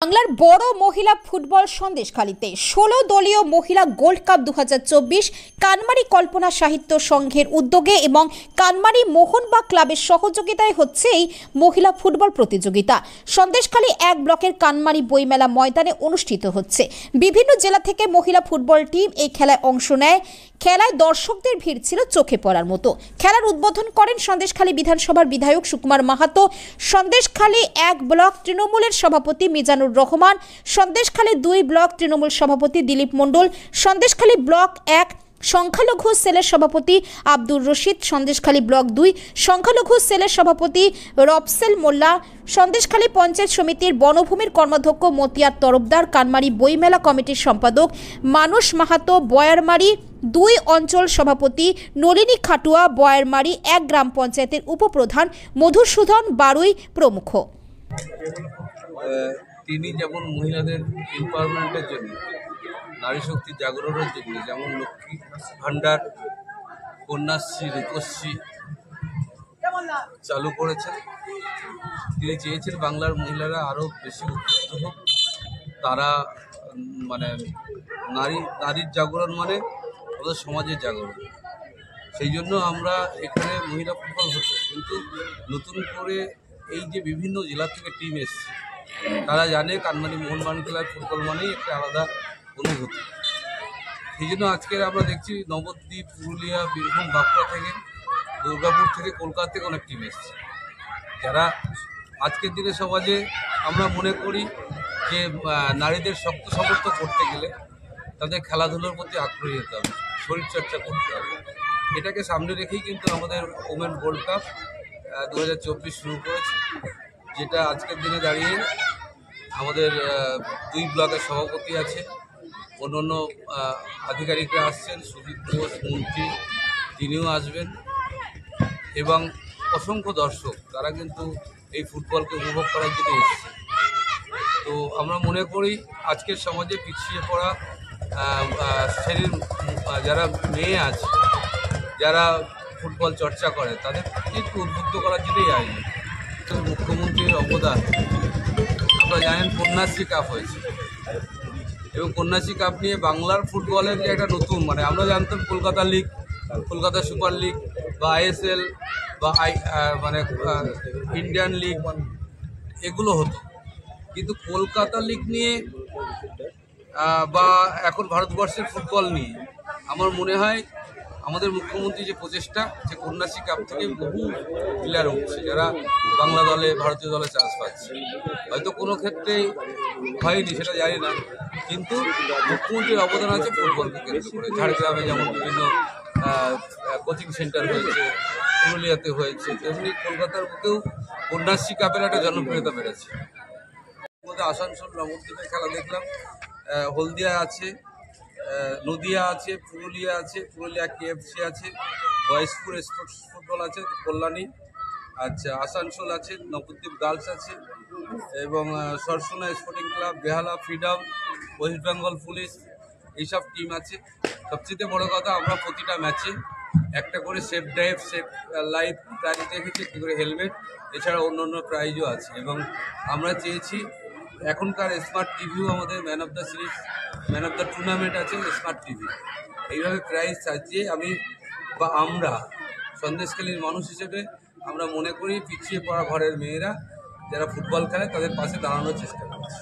বাংলার বড় মহিলা ফুটবল সন্দেশখালীতে ১৬ দলীয় মহিলা গোল্ড কাপ ২০২৪ কানমারি কল্পনা সাহিত্য সংঘের উদ্যোগে এবং কানমারি মোহনবাগ ক্লাবের সহযোগিতায় হচ্ছে এই মহিলা ফুটবল প্রতিযোগিতা। সন্দেশখালী ১ ব্লকের কানমারি বইমেলা ময়দানে অনুষ্ঠিত হচ্ছে। বিভিন্ন জেলা থেকে মহিলা ফুটবল টিম এই খেলায় অংশ নেয়। খেলায় দর্শকদের ভিড় ছিল চোখে পড়ার মতো। খেলার উদ্বোধন করেন সন্দেশখালী বিধানসভার বিধায়ক সুকুমার মাহাতো, সন্দেশখালী ১ ব্লক তৃণমূলের সভাপতি মিজানুর রহমান, সন্দেশখালী ২ ব্লক তৃণমূল সভাপতি দিলীপ মণ্ডল, সন্দেশখালী ব্লক ১ সংখ্যালঘু সেলের সভাপতি আব্দুর রশিদ, সন্দেশখালী ব্লক ২ সংখ্যালঘু সেলের সভাপতি রফসেল মোল্লা, সন্দেশখালী পঞ্চায়েত সমিতির বনভূমির কর্মাধ্যক্ষ মতিয়ার তরফদার, কানমারি বইমেলা কমিটির সম্পাদক মানুষ মাহাতো, বয়ারমারি ২ অঞ্চল সভাপতি নলিনী খাটুয়া, বয়ারমারি ১ গ্রাম পঞ্চায়েতের উপপ্রধান মধুসূদন বারুই প্রমুখ। তিনি যেমন মহিলাদের এম্পাওয়ারমেন্টের জন্য, নারী শক্তি জাগরণের জন্য, যেমন লক্ষ্মী ভাণ্ডার, কন্যাশ্রী, রূপশ্রী চালু করেছেন, তিনি চেয়েছেন বাংলার মহিলারা আরও বেশি উদ্বুদ্ধ হোক। তারা নারীর জাগরণ মানে আমাদের সমাজের জাগরণ। সেই জন্য আমরা এখানে মহিলা ফুটবল হতো, কিন্তু নতুন করে এই যে বিভিন্ন জেলা থেকে টিম এসছে, তারা জানে কানমারি মোহনবাগ ক্লাব ফুটবল মানেই একটা আলাদা অনুভূতি। সেই জন্য আজকের আমরা দেখছি নবদ্বীপ, পুরুলিয়া, বীরভূম, বাঁকুড়া থেকে, দুর্গাপুর থেকে, কলকাতা থেকে অনেক টিম এসছে, যারা আজকের দিনে সমাজে আমরা মনে করি যে নারীদের শক্ত সমর্থ করতে গেলে তাদের খেলাধুলোর প্রতি আগ্রহী হতে হবে, শরীরচর্চা করতে হবে। এটাকে সামনে রেখেই কিন্তু আমাদের ওমেন গোল্ড কাপ ২০২৪ শুরু করেছে, যেটা আজকের দিনে দাঁড়িয়ে আমাদের ২ ব্লকের সভাপতি আছে, অন্য আধিকারিকরা আসছেন, সুদীপ ঘোষ মন্ত্রী তিনিও আসবেন, এবং অসংখ্য দর্শক তারা কিন্তু এই ফুটবলকে উপভোগ করার জন্য এসছে। তো আমরা মনে করি আজকের সমাজে পিছিয়ে পড়া শ্রেণীর যারা মেয়ে আছে, যারা ফুটবল চর্চা করে, তাদের একটু উদ্বুদ্ধ করার জন্যই আয়োজন। মুখ্যমন্ত্রীর অবদান আপনারা জানেন, কন্যাশ্রী কাপ হয়েছে, এবং কন্যাশ্রী কাপ নিয়ে বাংলার ফুটবলের যে একটা নতুন আমরা জানতাম Kolkata league, Kolkata super league বা আইএসএল বা ইন্ডিয়ান লিগ এগুলো হতো, কিন্তু কলকাতা লিগ নিয়ে বা এখন ভারতবর্ষের ফুটবল নিয়ে আমার মনে হয় আমাদের মুখ্যমন্ত্রী যে প্রচেষ্টা, যে কন্যাশ্রী কাপ থেকে বহু প্লেয়ার উঠছে, যারা বাংলা দলে, ভারতীয় দলে চান্স পাচ্ছে। হয়তো কোনো ক্ষেত্রেই হয়নি, সেটা জানি না, কিন্তু মুখ্যমন্ত্রীর অবদান আছে ফুটবলকে কেন্দ্র করে। ঝাড়গ্রামে যেমন বিভিন্ন কোচিং সেন্টার হয়েছে, পুরুলিয়াতে হয়েছে, তেমনি কলকাতার বুকেও কন্যাশ্রী কাপের একটা জনপ্রিয়তা বেড়েছে। আসানসোল, নবদ্বীপের খেলা দেখলাম, হলদিয়া আছে, নদিয়া আছে, পুরুলিয়া আছে, পুরুলিয়া কেএফসি আছে, বয়সপুর স্পোর্টস ফুটবল আছে, কল্যাণী, আচ্ছা আসানসোল আছে, নবদ্বীপ গার্লস আছে, এবং সরসোনা স্পোর্টিং ক্লাব, বেহালা, ফ্রিডম, ওয়েস্ট বেঙ্গল পুলিশ, এইসব টিম আছে। সবচেয়ে বড় কথা, আমরা প্রতিটা ম্যাচে একটা করে safe drive, safe life prize রেখেছি, একটি করে হেলমেট, এছাড়া অন্য প্রাইজও আছে। এবং আমরা চেয়েছি এখনকার স্মার্ট টিভিও আমাদের man of the series, man of the tournament আছে স্মার্ট টিভি, এইভাবে প্রাইজ চাইছে। আমরা সন্দেশখালীর মানুষ হিসেবে আমরা মনে করি পিছিয়ে পড়া ঘরের মেয়েরা যারা ফুটবল খেলে তাদের পাশে দাঁড়ানোর চেষ্টা করছি।